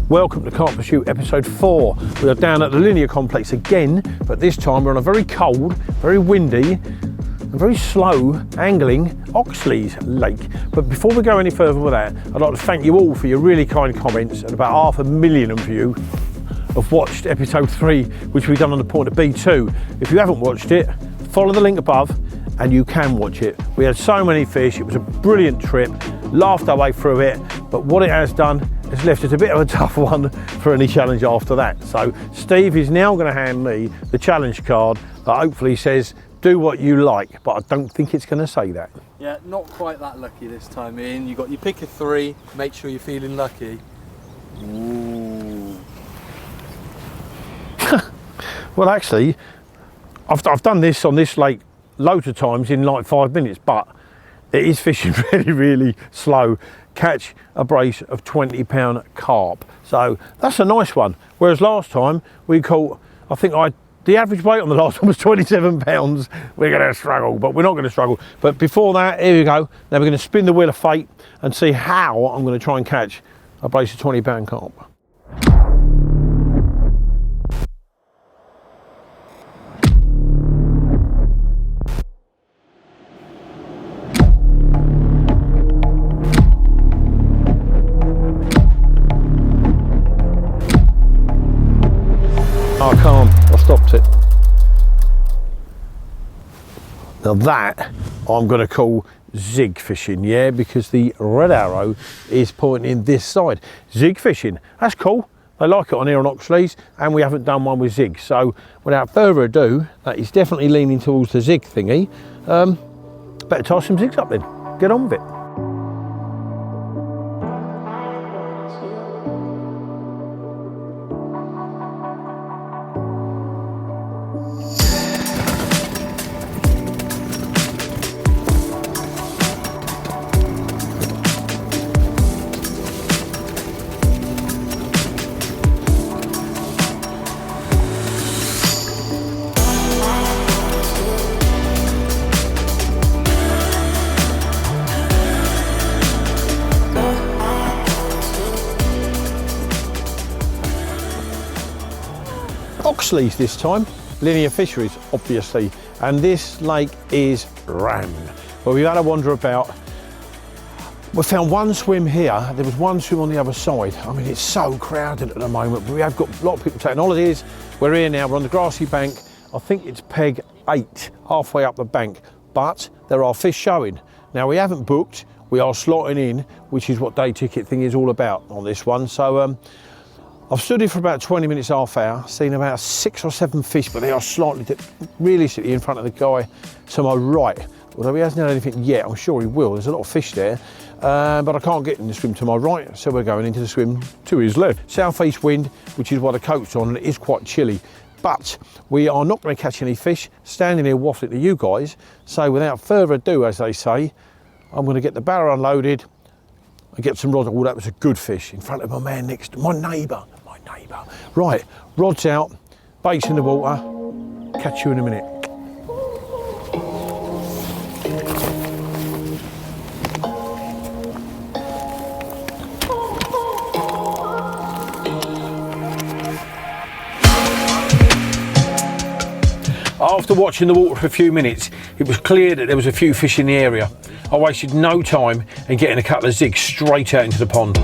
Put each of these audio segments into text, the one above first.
Welcome to Carp Pursuit episode 4. We are down at the Linear complex again, but this time we're on a very cold, very windy, and very slow angling Oxlease Lake. But before we go any further with that, I'd like to thank you all for your really kind comments, and about 500,000 of you have watched episode 3, which we've done on the point of B2. If you haven't watched it, follow the link above and you can watch it. We had so many fish, it was a brilliant trip, laughed our way through it, but what it has done, it's left us a bit of a tough one for any challenge after that. So Steve is now going to hand me the challenge card that hopefully says do what you like, but I don't think it's going to say that. Yeah, not quite that lucky this time, Ian. You got your pick of 3, make sure you're feeling lucky. Ooh. Well, actually, I've done this on this lake loads of times in like 5 minutes, but it is fishing really slow. Catch a brace of 20-pound carp, so that's a nice one. Whereas last time we caught, I think the average weight on the last one was 27 pounds. We're going to struggle, but we're not going to struggle. But before that, here we go. Now we're going to spin the wheel of fate and see how I'm going to try and catch a brace of 20-pound carp. I can't, I stopped it. Now that I'm going to call zig fishing, yeah, because the red arrow is pointing this side. Zig fishing, that's cool. They like it on here on Oxlease, and we haven't done one with zig. So without further ado, that is definitely leaning towards the zig thingy. Better tie some zigs up then, get on with it. Oxlease this time, Linear Fisheries obviously, and this lake is rammed. Well, we've had a wander about. We found one swim here, there was one swim on the other side. I mean, it's so crowded at the moment, but we have got a lot of people taking holidays. We're here now, we're on the grassy bank. I think it's peg 8, halfway up the bank, but there are fish showing. Now, we haven't booked, we are slotting in, which is what day ticket thing is all about on this one. So I've stood here for about 20 minutes, half hour, seen about 6 or 7 fish, but they are slightly, realistically in front of the guy to my right. Although he hasn't had anything yet, I'm sure he will. There's a lot of fish there, but I can't get in the swim to my right, so we're going into the swim to his left. Southeast wind, which is why the coat's on, and it is quite chilly. But we are not going to catch any fish, standing here waffling to you guys. So without further ado, as they say, I'm going to get the barrow unloaded and get some rods. Oh, that was a good fish in front of my man next to my neighbour. Right, rods out, baits in the water, catch you in a minute. After watching the water for a few minutes, it was clear that there was a few fish in the area. I wasted no time in getting a couple of zigs straight out into the pond.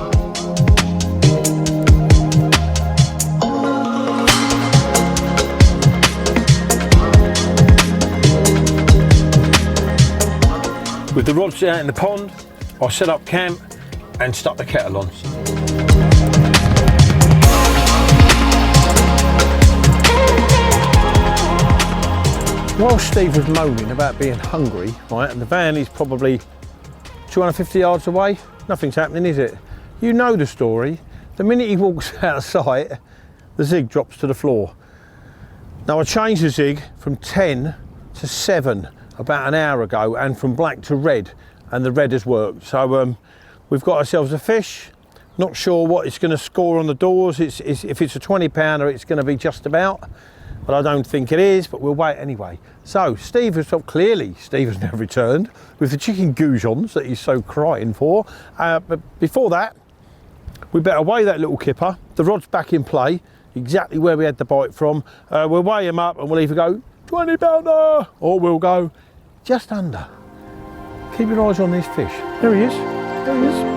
With the rods out in the pond, I set up camp and stuck the kettle on. While Steve was moaning about being hungry, right, and the van is probably 250 yards away, nothing's happening, is it? You know the story. The minute he walks out of sight, the zig drops to the floor. Now, I changed the zig from 10 to 7 about an hour ago, and from black to red, and the red has worked. So we've got ourselves a fish. Not sure what it's going to score on the doors. If it's a 20-pounder, it's going to be just about, but I don't think it is, but we'll wait anyway. So Steve has now returned with the chicken goujons that he's so crying for. But before that, We better weigh that little kipper. The rod's back in play, exactly where we had the bite from. We'll weigh him up and we'll either go 20 pounder or we'll go just under. Keep your eyes on this fish. There he is, there he is.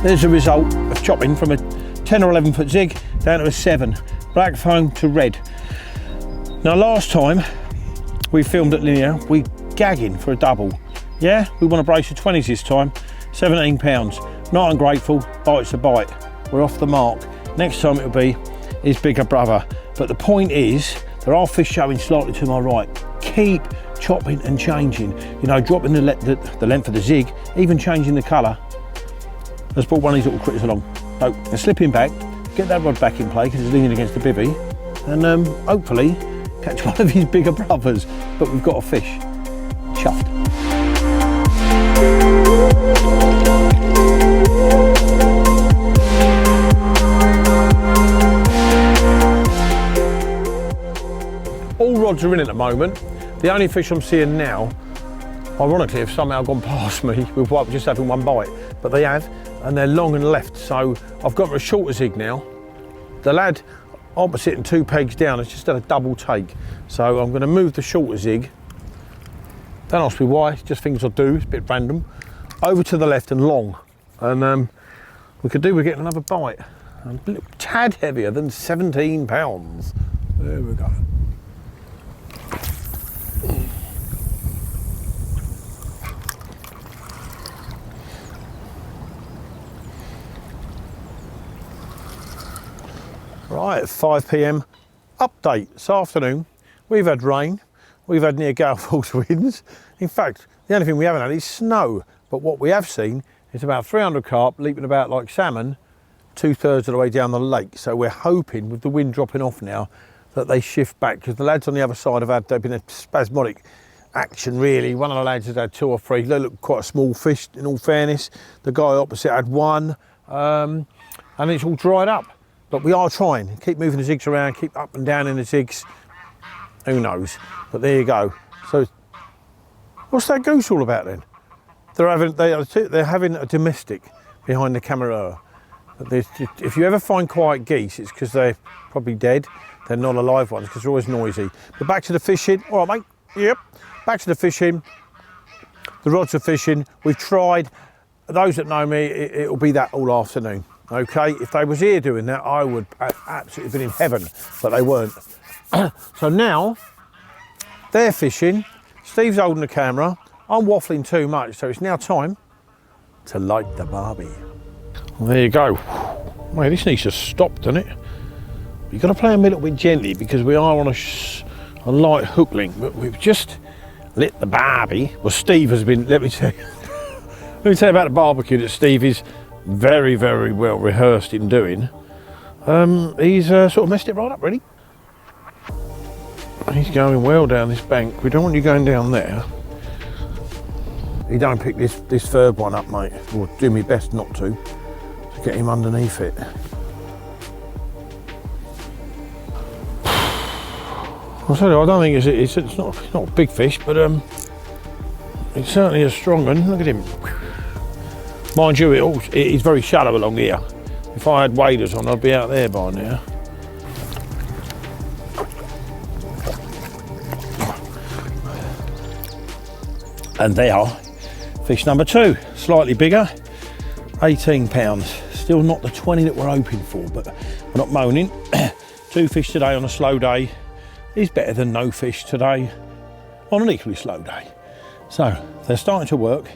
There's the result of chopping from a 10 or 11 foot zig down to a 7, black foam to red. Now last time we filmed at Linear, we gagging for a double. Yeah, we want a brace of 20s this time, 17 pounds. Not ungrateful, bite's a bite. We're off the mark. Next time it'll be his bigger brother. But the point is, there are fish showing slightly to my right. Keep chopping and changing. You know, dropping the length of the zig, even changing the colour. Let's put one of these little critters along. So, and slip him back, get that rod back in play because he's leaning against the bivvy, and hopefully catch one of his bigger brothers. But we've got a fish. Chuffed. All rods are in at the moment. The only fish I'm seeing now, ironically, have somehow gone past me with just having one bite, but they have, and they're long and left, so I've got a shorter zig now. The lad opposite and 2 pegs down has just done a double take, so I'm going to move the shorter zig. Don't ask me why, it's just things I do, it's a bit random. Over to the left and long, and we could do with getting another bite. A little tad heavier than 17 pounds. There we go. Right, 5 PM update this afternoon. We've had rain, we've had near gale force winds. In fact, the only thing we haven't had is snow, but what we have seen is about 300 carp leaping about like salmon 2/3 of the way down the lake. So we're hoping with the wind dropping off now that they shift back, because the lads on the other side they've been a spasmodic action really. One of the lads has had 2 or 3, they look quite a small fish in all fairness. The guy opposite had 1, and it's all dried up. But we are trying, keep moving the zigs around, keep up and down in the zigs. Who knows? But there you go. So, what's that goose all about then? They're having a domestic behind the camera. If you ever find quiet geese, it's because they're probably dead. They're not alive ones because they're always noisy. But back to the fishing. All right, mate. Yep. Back to the fishing. The rods are fishing. We've tried. Those that know me, it'll be that all afternoon. Okay, if they was here doing that, I would have absolutely been in heaven, but they weren't. So now, they're fishing, Steve's holding the camera, I'm waffling too much, so it's now time to light the barbie. Well, there you go. Well, this needs to stop, doesn't it? You've got to play them a little bit gently because we are on a light hook link, but we've just lit the barbie. Well, Steve has been, let me tell you about the barbecue that Steve is very, very well rehearsed in doing. He's sort of messed it right up, really. He's going well down this bank. We don't want you going down there. You don't pick this third one up, mate. Or do my best not to get him underneath it. I'll tell you, I don't think it's not a big fish, but it's certainly a strong one. Look at him. Mind you, it is very shallow along here. If I had waders on, I'd be out there by now. And they are fish number 2, slightly bigger, 18 pounds. Still not the 20 that we're hoping for, but we're not moaning. 2 fish today on a slow day is better than no fish today on an equally slow day. So they're starting to work.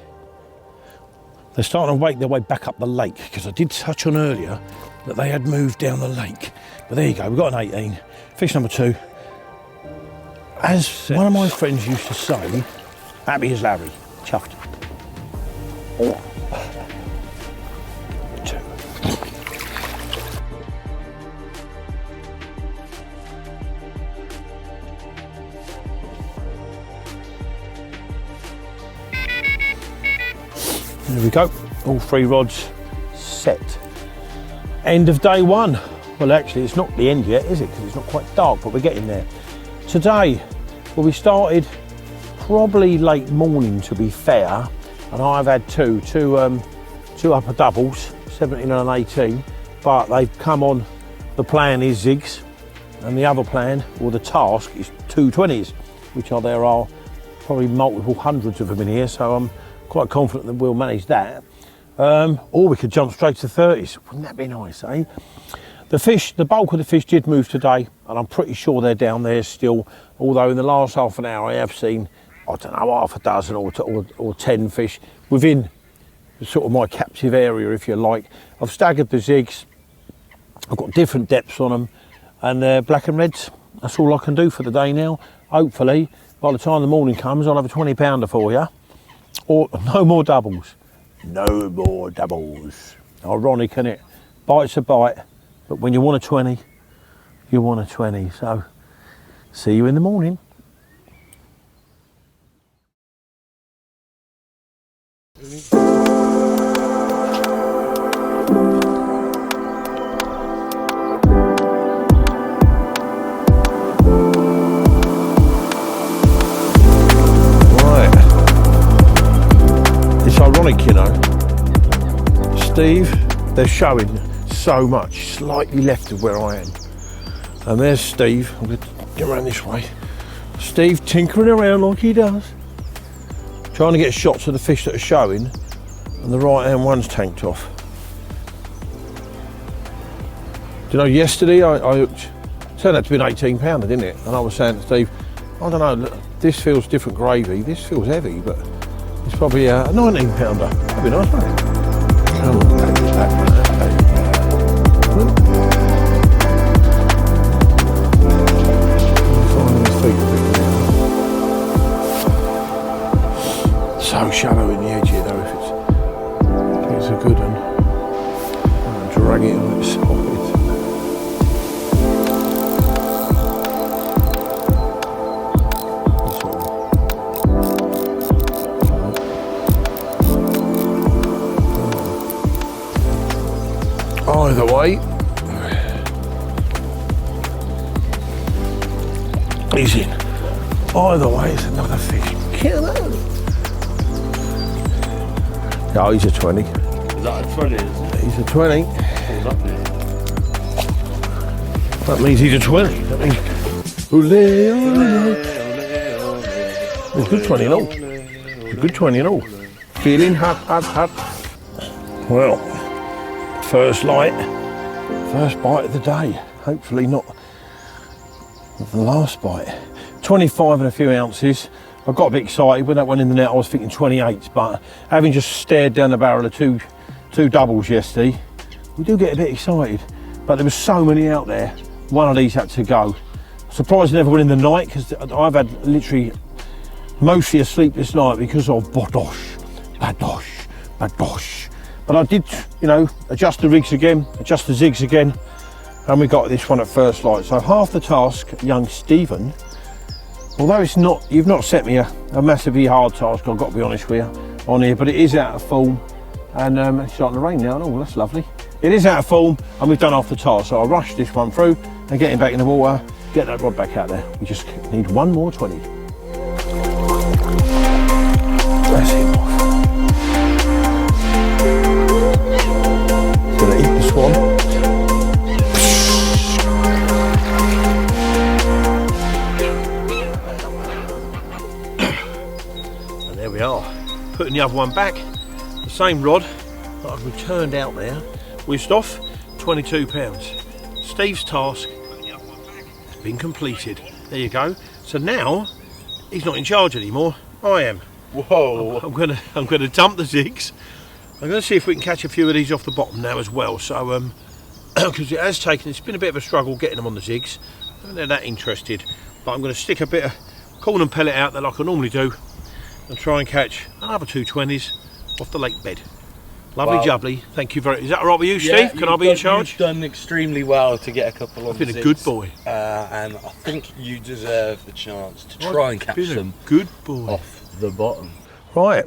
They're starting to make their way back up the lake, because I did touch on earlier that they had moved down the lake. But there you go, we've got an 18. Fish number 2. As one of my friends used to say, happy as Larry, chuffed. Oh. 2. There we go, all 3 rods set. End of day 1. Well, actually, it's not the end yet, is it? Because it's not quite dark, but we're getting there. Today, well, we started probably late morning, to be fair, and I've had two upper doubles, 17 and an 18, but they've come on. The plan is zigs, and the other plan, or the task, is 220s, which there are probably multiple hundreds of them in here, so I'm quite confident that we'll manage that. Or we could jump straight to 30s. Wouldn't that be nice, eh? The bulk of the fish did move today, and I'm pretty sure they're down there still, although in the last half an hour I have seen, I don't know, half a dozen or 10 fish within sort of my captive area, if you like. I've staggered the zigs, I've got different depths on them, and they're black and reds. That's all I can do for the day now. Hopefully, by the time the morning comes, I'll have a 20 pounder for you. Or no more doubles. No more doubles. Ironic, isn't it? Bite's a bite, but when you want a 20, you want a 20. So, see you in the morning. Ironic, you know. Steve, they're showing so much slightly left of where I am, and there's Steve. I'm going to get around this way. Steve tinkering around like he does, trying to get shots of the fish that are showing, and the right hand one's tanked off. Do you know, yesterday I hooked, turned out to be an 18 pounder, didn't it? And I was saying to Steve, I don't know, look, this feels different gravy, this feels heavy, but it's probably a 19 pounder. That'd be nice, wouldn't it? So shallow in the edge here though, if it's a good one. I'll drag it on its side. Either way, he's in. Either way, it's another fish. Killer. Oh, he's a 20. Is that a 20? He's a 20. That means he's a 20. That means ole, ole. It's a good 20 and all. A good 20 and all. Feeling hot, hot, hot. Well. First light, first bite of the day. Hopefully not the last bite. 25 and a few ounces. I got a bit excited when that went in the net. I was thinking 28s, but having just stared down the barrel of two doubles yesterday, we do get a bit excited. But there were so many out there. One of these had to go. Surprised I never went in the night, because I've had literally mostly a sleepless night because of badosh. But I did, you know, adjust the rigs again, adjust the zigs again, and we got this one at first light. So half the task, young Stephen, although it's not, you've not set me a massively hard task, I've got to be honest with you, on here, but it is out of form, and it's starting to rain now, and all, that's lovely. It is out of form, and we've done half the task, so I'll rush this one through and get him back in the water, get that rod back out there. We just need one more 20. That's him off. Gonna eat the swan. And there we are, putting the other one back. The same rod that I've returned out there, whizzed off, 22 pounds. Steve's task has been completed. There you go. So now he's not in charge anymore. I am. Whoa! I'm gonna dump the zigs. I'm going to see if we can catch a few of these off the bottom now as well. So, because it has taken, it's been a bit of a struggle getting them on the zigs. I haven't been that interested, but I'm going to stick a bit of corn and pellet out there like I normally do, and try and catch another 220s off the lake bed. Lovely jubbly. Thank you very much. Is that all right with you, Steve? Can I be in charge? You've done extremely well to get a couple of I've been a good boy. And I think you deserve the chance to try and catch them good boy off the bottom. Right.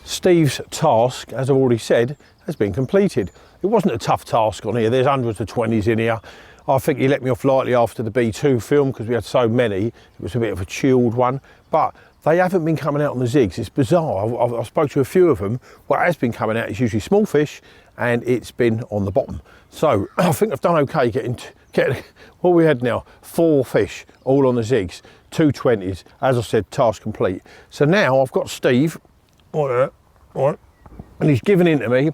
Steve's task, as I've already said, has been completed. it wasn't a tough task on here. There's hundreds of 20s in here. I think he let me off lightly after the B2 film because we had so many. It was a bit of a chilled one, but they haven't been coming out on the zigs. It's bizarre. I spoke to a few of them. What has been coming out is usually small fish, and it's been on the bottom. So I think I've done okay getting what we had now, 4 fish all on the zigs, 2 20s. As I said, task complete. So now I've got Steve, and he's given in to me.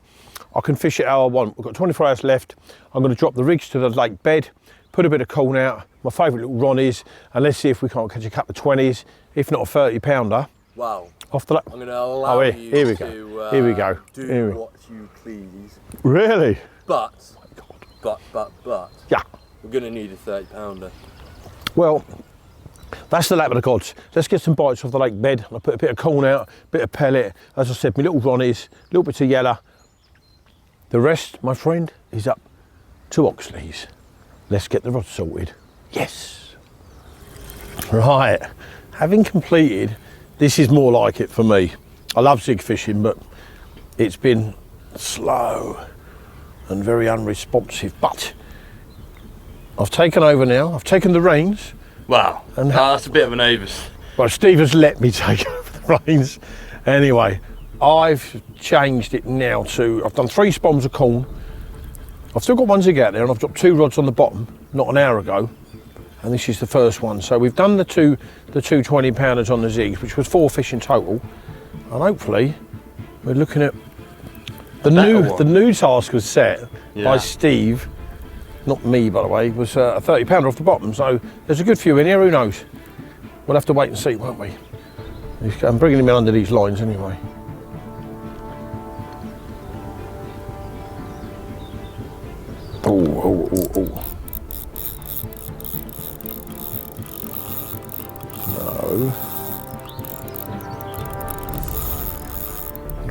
I can fish it how I want. We've got 24 hours left. I'm going to drop the rigs to the lake bed, put a bit of corn out, my favourite little Ronnies, and let's see if we can't catch a couple of 20s, if not a 30 pounder. Wow. Off the lake. I'm going to allow you here we to go. Here we go. do what you please. Really? But, yeah, we're going to need a 30 pounder. Well, that's the lap of the gods. Let's get some bites off the lake bed. I'll put a bit of corn out, a bit of pellet. As I said, my little Ronnies, little bits of yellow. The rest, my friend, is up to Oxlease. Let's get the rod sorted. Yes. Right, having completed, this is more like it for me. I love zig fishing, but it's been slow and very unresponsive. But I've taken over now. I've taken the reins. Wow, and that's a bit of an overs. Well, Steve has let me take over the reins. Anyway, I've changed it now to, I've done 3 spoms of corn. I've still got one zig out there, and I've dropped 2 rods on the bottom, not an hour ago. And this is the first one. So we've done the two 20 pounders on the zigs, which was 4 fish in total. And hopefully we're looking at the new task was set by Steve, not me by the way, was a 30 pounder off the bottom. So there's a good few in here, who knows? We'll have to wait and see, won't we? I'm bringing him in under these lines anyway. Oh. No.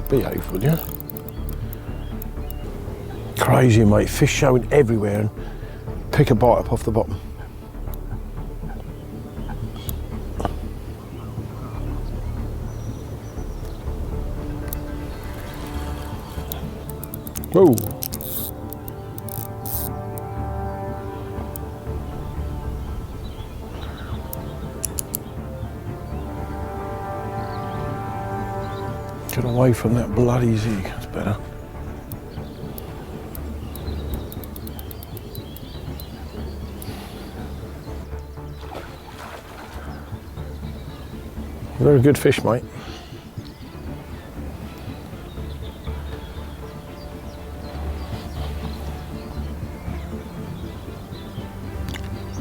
Behave, will you? Crazy, mate. Fish showing everywhere, and pick a bite up off the bottom. Whoa. Get away from that bloody zig, that's better. Very good fish, mate.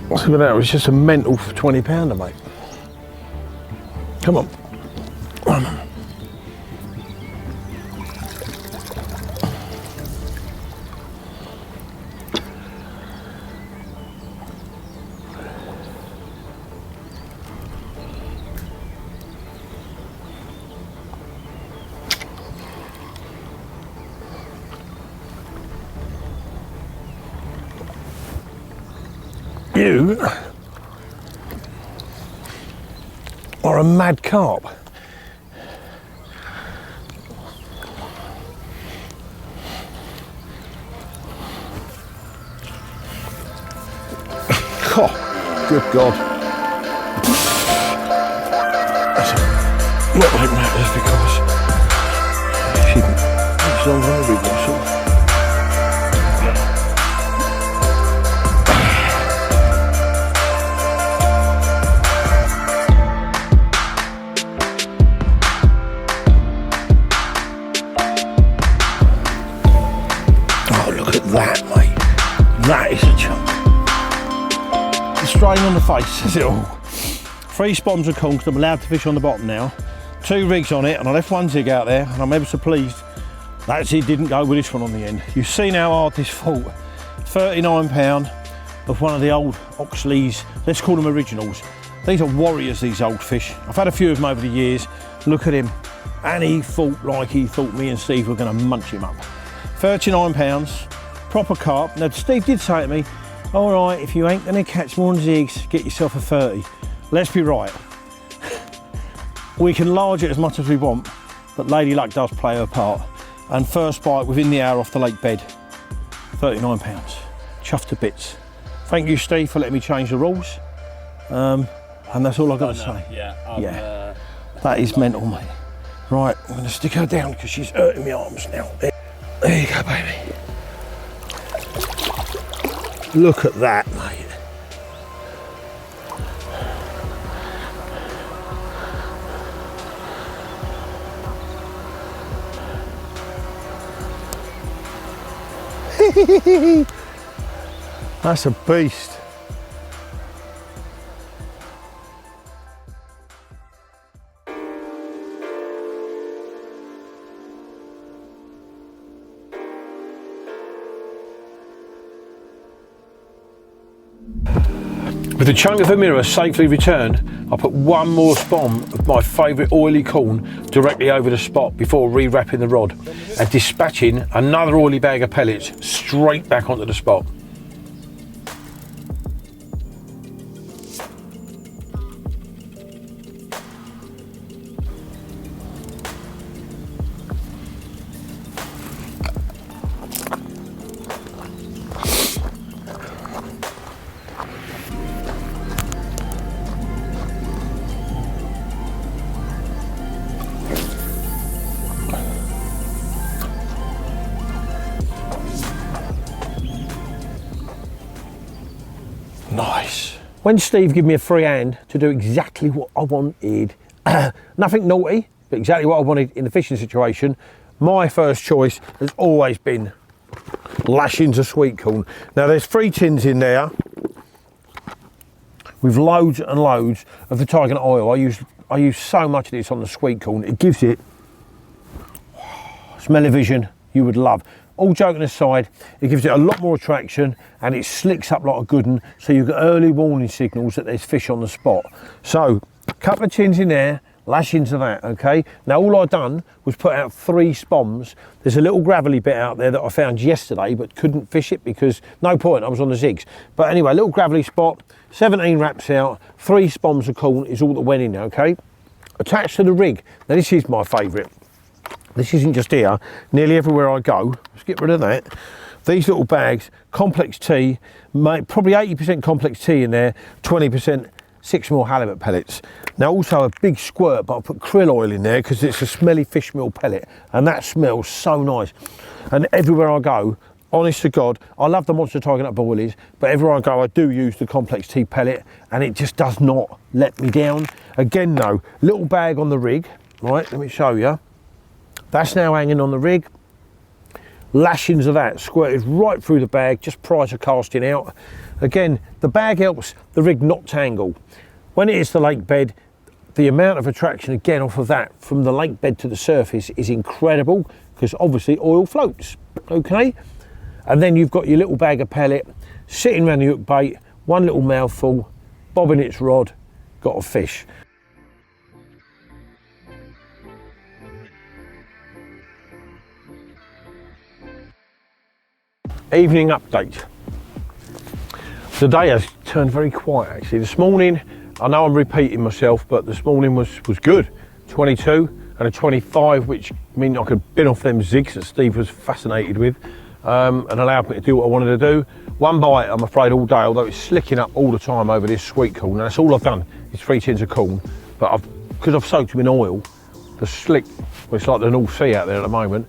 Look at that, it was just a mental 20 pounder, mate. Come on. You are a mad carp. Oh, good God. Not like that, just because it's on very muscle. That, mate, that is a chunk. The strain on the face says it all. 3 spoms of corn, because I'm allowed to fish on the bottom now. 2 rigs on it, and I left 1 zig out there, and I'm ever so pleased that zig didn't go with this one on the end. You've seen how hard this fought. 39 pound of one of the old Oxlease, let's call them originals. These are warriors, these old fish. I've had a few of them over the years. Look at him. And he fought like he thought me and Steve were going to munch him up. 39 pounds. Proper carp. Now Steve did say to me, all right, if you ain't gonna catch more than zigs, get yourself a 30. Let's be right. We can large it as much as we want, but lady luck does play her part. And first bite within the hour off the lake bed. £39. Chuffed to bits. Thank you, Steve, for letting me change the rules. And that's all I've got to say. Yeah, that is mental, mate. Right, I'm going to stick her down because she's hurting my arms now. There you go, baby. Look at that, mate. That's a beast. With the chunk of the mirror safely returned, I put one more spom of my favourite oily corn directly over the spot before re-wrapping the rod and dispatching another oily bag of pellets straight back onto the spot. Nice. When Steve gave me a free hand to do exactly what I wanted, nothing naughty, but exactly what I wanted in the fishing situation, my first choice has always been lashings of sweet corn. Now there's 3 tins in there with loads and loads of the Tiger Nut oil. I use so much of this on the sweet corn. It gives it smell-o-vision you would love. All joking aside, it gives it a lot more attraction and it slicks up like a good one, so you get early warning signals that there's fish on the spot. So, a couple of tins in there, lashings of that, okay? Now all I've done was put out 3 spoms. There's a little gravelly bit out there that I found yesterday but couldn't fish it because no point, I was on the zigs. But anyway, a little gravelly spot, 17 wraps out, 3 spoms of corn is all that went in there, okay? Attached to the rig, now this is my favourite. This isn't just here, nearly everywhere I go. Let's get rid of that. These little bags, complex tea, probably 80% complex tea in there, 20% 6mm halibut pellets. Now also a big squirt, but I put krill oil in there because it's a smelly fish meal pellet and that smells so nice. And everywhere I go, honest to God, I love the Monster Tiger Nut boilies, but everywhere I go I do use the complex tea pellet and it just does not let me down. Again though, little bag on the rig, right, let me show you. That's now hanging on the rig. Lashings of that squirted right through the bag just prior to casting out. Again, the bag helps the rig not tangle. When it hits the lake bed, the amount of attraction again off of that from the lake bed to the surface is incredible because obviously oil floats, okay? And then you've got your little bag of pellet sitting around the hook bait, one little mouthful, bobbing its rod, got a fish. Evening update. The day has turned very quiet actually. This morning, I know I'm repeating myself, but this morning was good. 22 and a 25, which meant I could bin off them zigs that Steve was fascinated with and allowed me to do what I wanted to do. One bite, I'm afraid, all day, although it's slicking up all the time over this sweet corn. And that's all I've done is 3 tins of corn, but because I've soaked them in oil, the slick, well, it's like the North Sea out there at the moment.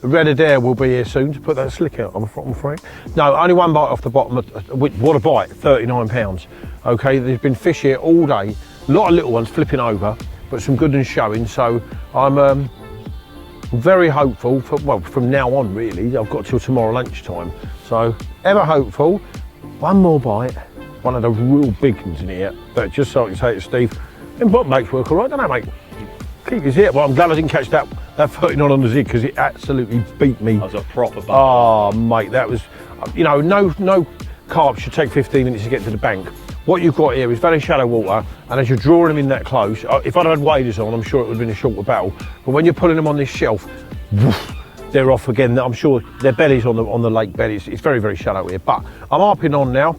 Red Adair will be here soon to put that slick out, I'm afraid. No, only one bite off the bottom. What a bite, £39. Okay, there's been fish here all day. A lot of little ones flipping over, but some good ones showing. So I'm very hopeful, from now on really. I've got till tomorrow lunchtime. So ever hopeful. One more bite, one of the real big ones in here. But just so I can say to Steve, them bottom bakes work all right, don't they, mate? Keep his here. Well, I'm glad I didn't catch that 39 on the zig because it absolutely beat me. That was a proper bite. Oh, mate, that was, you know, no carp should take 15 minutes to get to the bank. What you've got here is very shallow water, and as you're drawing them in that close, if I'd had waders on, I'm sure it would have been a shorter battle. But when you're pulling them on this shelf, woof, they're off again. I'm sure their belly's on the lake bed. It's very, very shallow here. But I'm harping on now.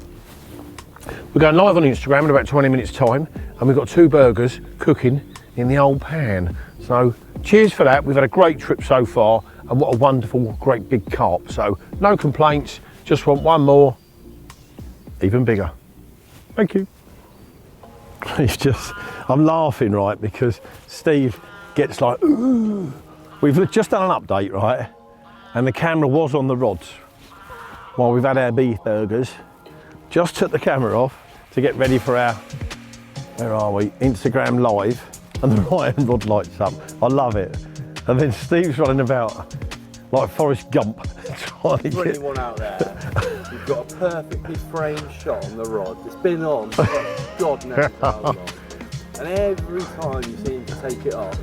We're going live on Instagram in about 20 minutes time, and we've got 2 burgers cooking in the old pan. So cheers for that. We've had a great trip so far, and what a wonderful, great big carp. So no complaints, just want one more, even bigger. Thank you. I'm laughing, right, because Steve gets like, ooh. We've just done an update, right, and the camera was on the rods while we've had our beef burgers. Just took the camera off to get ready for our, where are we, Instagram live, and the right hand rod lights up. I love it. And then Steve's running about like Forrest Gump. For anyone out there, you've got a perfectly framed shot on the rod. It's been on for God knows how long. And every time you seem to take it off,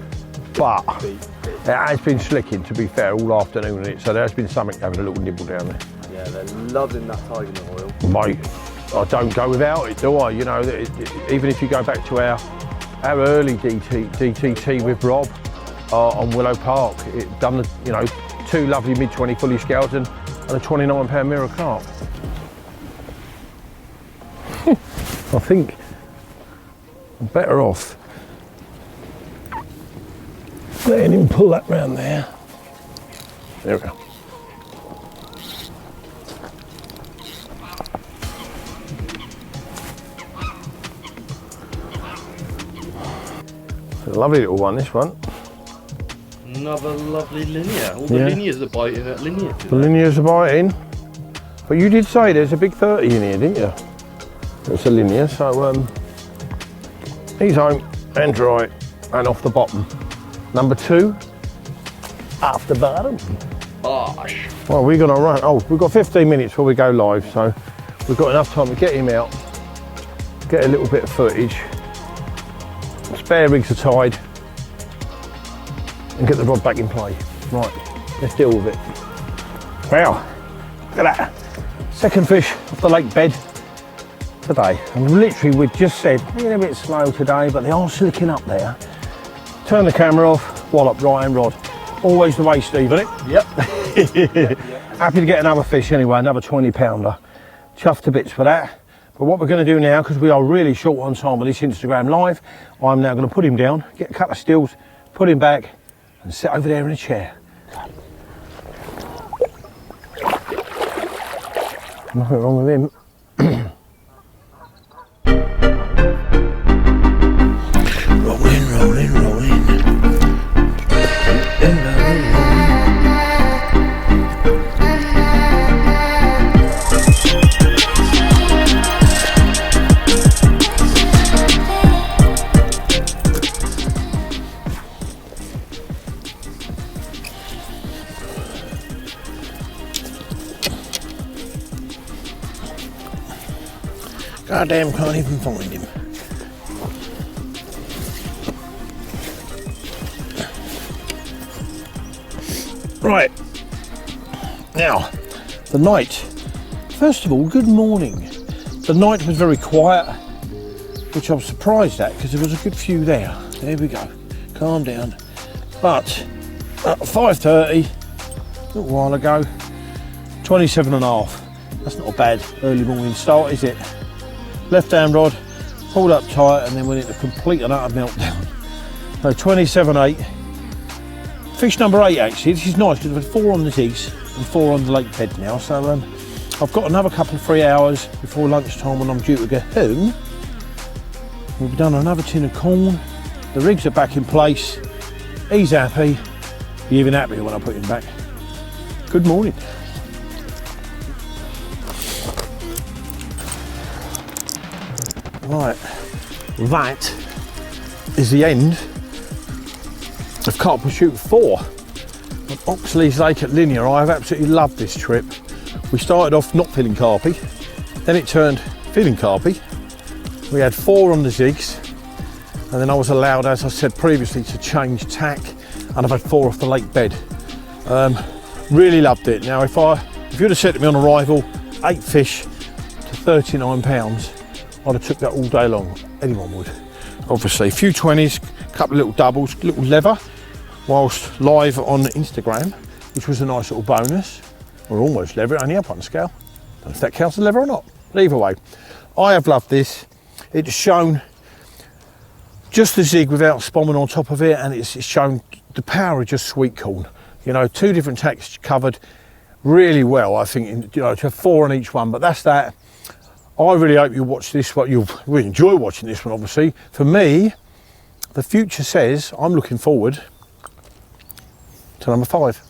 but it has been slicking, to be fair, all afternoon, in it, so there has been something having a little nibble down there. Yeah, they're loving that tiger nut oil. Mate, I don't go without it, do I? You know, even if you go back to our early DTT with Rob on Willow Park, it done the, you know, 2 lovely mid-20 fully scaled and a 29-pound mirror carp. I think I'm better off letting him pull that round there. There we go. It's a lovely little one, this one. Another lovely linear. All the linears are biting at linear today. The linears are biting. But you did say there's a big 30 in here, didn't you? It's a linear, so he's home and dry and off the bottom. Number 2, off the bottom. Bosh. Well, we're gonna run. Oh, we've got 15 minutes before we go live, so we've got enough time to get him out, get a little bit of footage. Spare rigs are tied, and get the rod back in play. Right, let's deal with it. Wow, look at that. Second fish off the lake bed today. And literally, we just said, being a bit slow today, but they are slicking up there. Turn the camera off, wallop, right hand rod. Always the way, Steve, isn't it? Yep. Happy to get another fish anyway, another 20-pounder. Chuffed to bits for that. But what we're going to do now, because we are really short on time with this Instagram live, I'm now going to put him down, get a couple of stills, put him back, and sit over there in a chair. Nothing wrong with him. Rolling. Goddamn, can't even find him. Right, now, the night. First of all, good morning. The night was very quiet, which I was surprised at because there was a good few there. There we go, calm down. But at 5:30, a little while ago, 27.5. That's not a bad early morning start, is it? Left hand rod, pulled up tight, and then went into complete and utter meltdown. So 27.8. Fish number 8 actually. This is nice because we've had 4 on the jigs and 4 on the lake bed now. So I've got another couple of 3 hours before lunchtime when I'm due to go home. We've done another tin of corn. The rigs are back in place. He's happy. He's even happier when I put him back. Good morning. Right, that is the end of Carp Pursuit 4 at Oxlease Lake at Linear. I've absolutely loved this trip. We started off not feeling carpy, then it turned feeling carpy. We had 4 on the jigs, and then I was allowed, as I said previously, to change tack, and I've had 4 off the lake bed. Really loved it. Now, if you'd have said to me on arrival, 8 fish to 39 pounds, I'd have took that all day long. Anyone would. Obviously, a few 20s, a couple of little doubles, little leather, whilst live on Instagram, which was a nice little bonus. Or almost leather, only up on the scale. Don't know if that counts as leather or not. But either way, I have loved this. It's shown just the zig without spomming on top of it, and it's shown the power of just sweet corn. You know, 2 different tacks covered really well, I think, you know, to 4 on each one, but that's that. I really hope you watch this one. You'll really enjoy watching this one, obviously. For me, the future says I'm looking forward to number 5.